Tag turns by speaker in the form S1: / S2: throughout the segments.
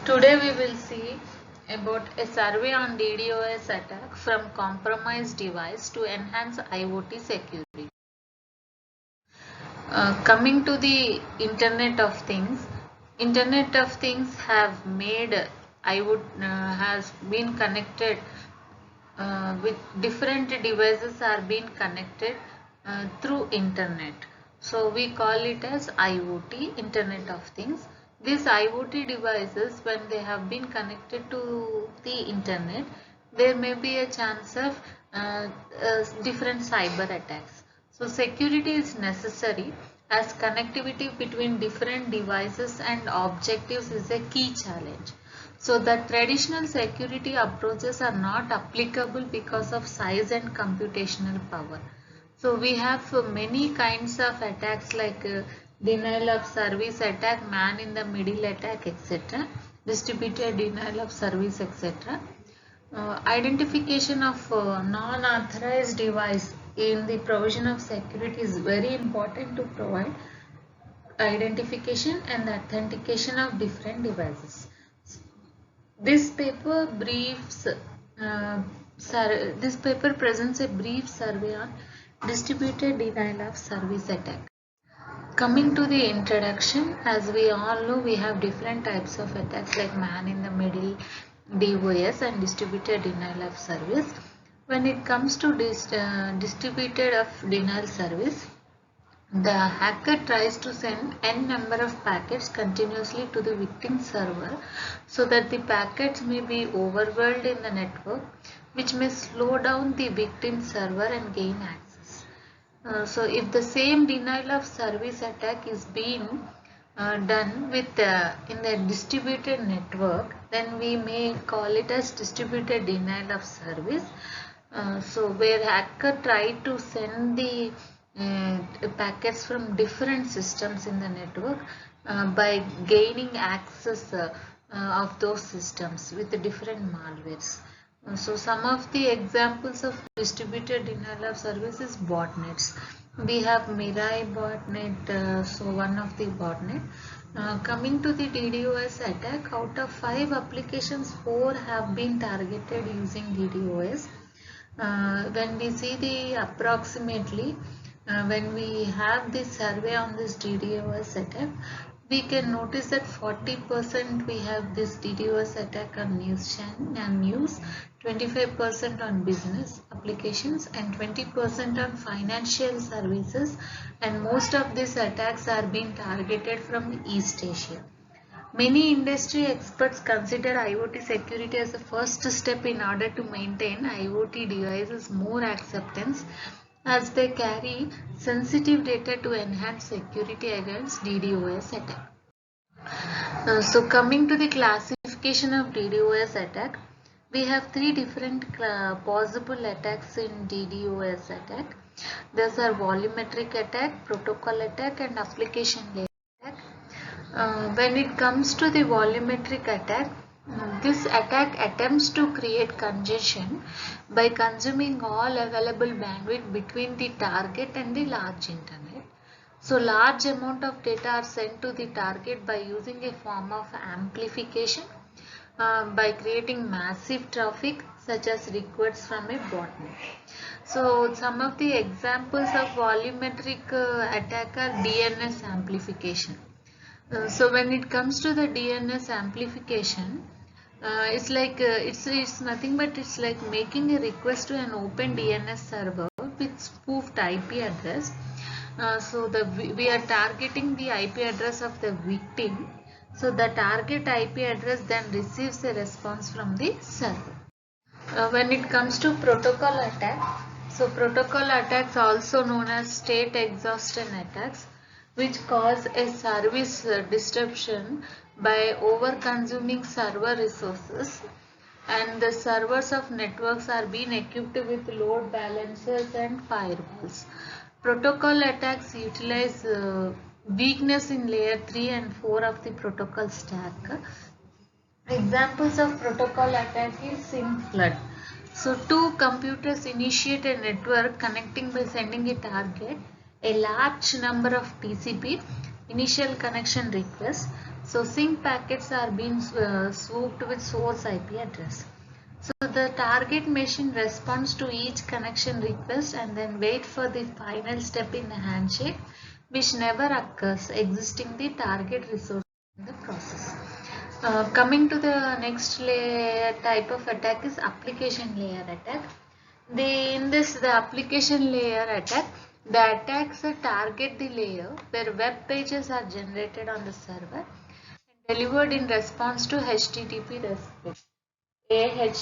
S1: Today we will see about a survey on DDoS attack from compromised device to enhance IoT security. Coming to the Internet of Things have made has been connected with different devices are being connected through internet. So we call it as IoT, Internet of Things. These IoT devices, when they have been connected to the internet, there may be a chance of different cyber attacks. So security is necessary as connectivity between different devices and objectives is a key challenge. So the traditional security approaches are not applicable because of size and computational power. So we have many kinds of attacks like denial of service attack, man in the middle attack, etc. Distributed denial of service, etc. Identification of non-authorized device in the provision of security is very important to provide identification and authentication of different devices. This paper this paper presents a brief survey on distributed denial of service attack. Coming to the introduction, as we all know, we have different types of attacks like man in the middle, DOS, and distributed denial of service. When it comes to distributed of denial service, the hacker tries to send n number of packets continuously to the victim server so that the packets may be overwhelmed in the network, which may slow down the victim server and gain access. So if the same denial of service attack is being done with in the distributed network, then we may call it as distributed denial of service. So where hacker try to send the packets from different systems in the network by gaining access of those systems with the different malwares. So some of the examples of distributed denial of service is botnets. We have Mirai botnet, so one of the botnet. Coming to the DDoS attack, out of 5 applications, 4 have been targeted using DDoS. When we see the approximately, when we have this survey on this DDoS attack, we can notice that 40% we have this DDoS attack on news channel and news, 25% on business applications, and 20% on financial services, and most of these attacks are being targeted from East Asia. Many industry experts consider IoT security as the first step in order to maintain IoT devices more acceptance as they carry sensitive data to enhance security against DDoS attack. So coming to the classification of DDoS attack, we have 3 different possible attacks in DDoS attack. These are volumetric attack, protocol attack, and application layer attack. When it comes to the volumetric attack, this attack attempts to create congestion by consuming all available bandwidth between the target and the large internet. So large amount of data are sent to the target by using a form of amplification by creating massive traffic such as requests from a botnet. So some of the examples of volumetric attack are DNS amplification. So when it comes to the DNS amplification, it's like it's nothing but it's like making a request to an open DNS server with spoofed IP address. So we are targeting the IP address of the victim. So the target IP address then receives a response from the server. When it comes to protocol attack, so protocol attacks also known as state exhaustion attacks, which cause a service disruption by over consuming server resources, and the servers of networks are being equipped with load balancers and firewalls. Protocol attacks utilize weakness in layer 3 and 4 of the protocol stack. Examples of protocol attack is SIM flood. So two computers initiate a network connecting by sending a target a large number of TCP initial connection requests. So sync packets are being swooped with source IP address. So the target machine responds to each connection request and then wait for the final step in the handshake, which never occurs, existing the target resource in the process. Coming to the next layer type of attack is application layer attack. The application layer attack, the attacks target the layer where web pages are generated on the server and delivered in response to HTTP request. A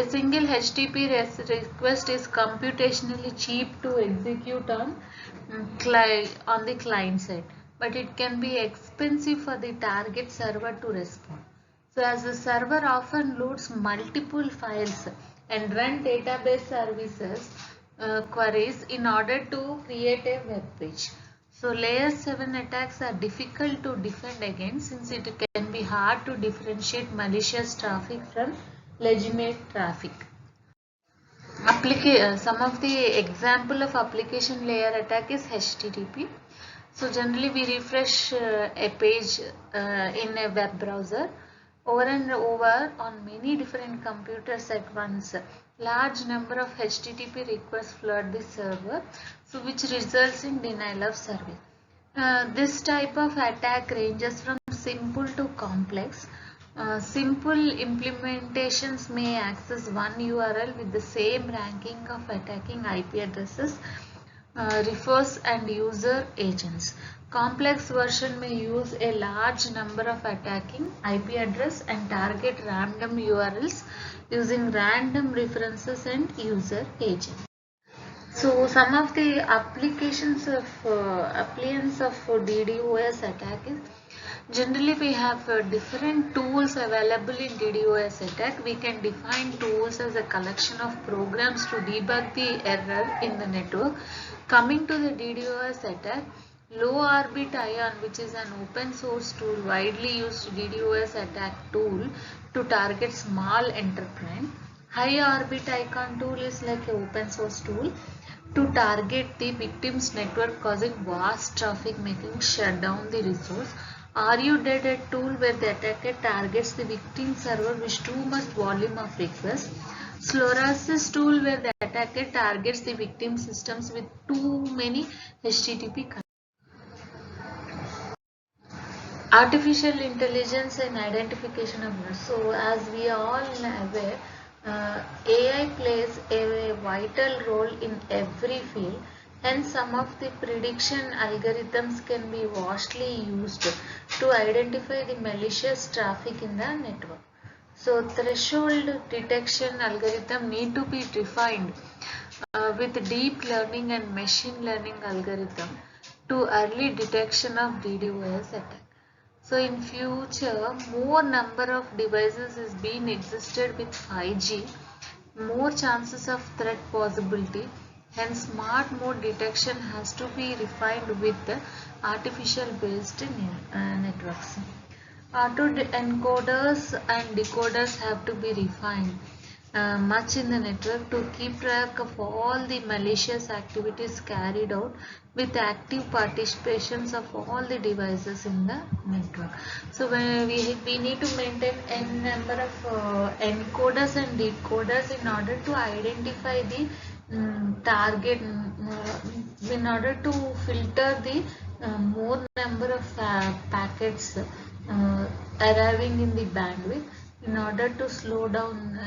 S1: single HTTP request is computationally cheap to execute on the client side, but it can be expensive for the target server to respond. So as the server often loads multiple files and run database services queries in order to create a web page. So layer 7 attacks are difficult to defend against since it can be hard to differentiate malicious traffic from legitimate traffic. Some of the example of application layer attack is HTTP. So generally we refresh a page in a web browser over and over on many different computers at once. Large number of HTTP requests flood the server, so which results in denial of service. This type of attack ranges from simple to complex. Simple implementations may access one URL with the same ranking of attacking IP addresses, refers and user agents. Complex version may use a large number of attacking IP address and target random URLs using random references and user agents. So some of the applications of appliance of DDoS attack is generally we have different tools available in DDoS attack. We can define tools as a collection of programs to debug the error in the network. Coming to the DDoS attack, low orbit ion, which is an open source tool, widely used DDoS attack tool to target small enterprise. High orbit icon tool is like an open source tool to target the victim's network, causing vast traffic, making shut down the resource. Are You Dead a tool where the attacker targets the victim server with too much volume of requests. Slorasys tool where the attacker targets the victim systems with too many HTTP connections. Artificial intelligence and identification of risk. So as we all aware, AI plays a vital role in every field, hence some of the prediction algorithms can be vastly used to identify the malicious traffic in the network. So threshold detection algorithm need to be defined with deep learning and machine learning algorithm to early detection of DDoS attack. So in future, more number of devices is being existed with 5G, more chances of threat possibility, hence smart mode detection has to be refined with the artificial based networks. Auto encoders and decoders have to be refined much in the network to keep track of all the malicious activities carried out with active participations of all the devices in the network. So when we need to maintain n number of encoders and decoders in order to identify the target, in order to filter the more number of packets arriving in the bandwidth in order to slow down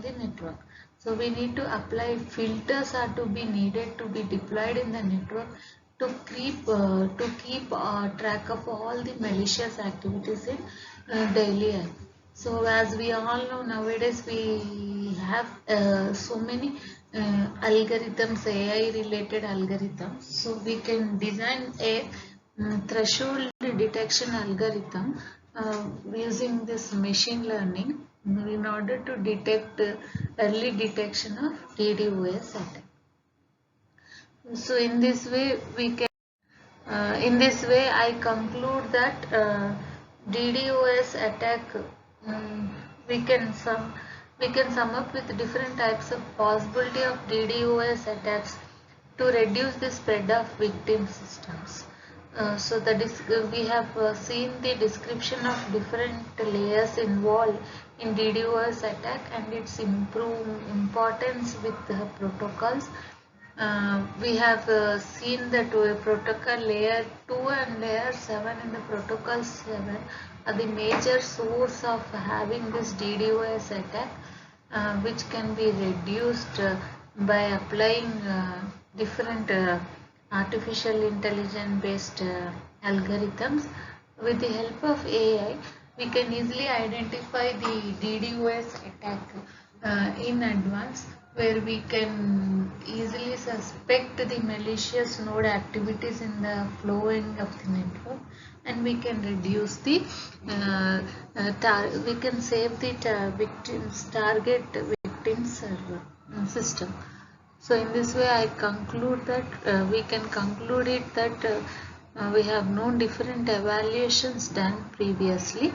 S1: the network. So we need to apply filters are to be needed to be deployed in the network to keep track of all the malicious activities in daily life. So as we all know, nowadays we have so many algorithms, AI related algorithms. So we can design a threshold detection algorithm using this machine learning in order to detect early detection of DDoS attack. So in this way I conclude that DDoS attack, we can sum up with different types of possibility of DDoS attacks to reduce the spread of victim systems. We have seen the description of different layers involved in DDoS attack and its importance with the protocols. We have seen that protocol layer 2 and layer 7 in the protocol 7 are the major source of having this DDoS attack, which can be reduced by applying different artificial intelligence based algorithms. With the help of AI, we can easily identify the DDoS attack in advance, where we can easily suspect the malicious node activities in the flowing of the network, and we can reduce the we can save the target victim server system. So in this way, I conclude that we can conclude it that we have known different evaluations done previously.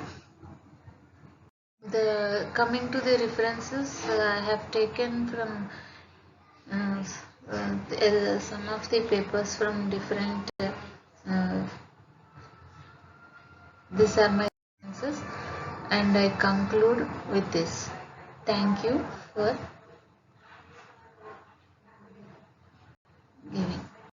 S1: The coming to the references, I have taken from some of the papers from different. These are my references, and I conclude with this. Thank you for giving.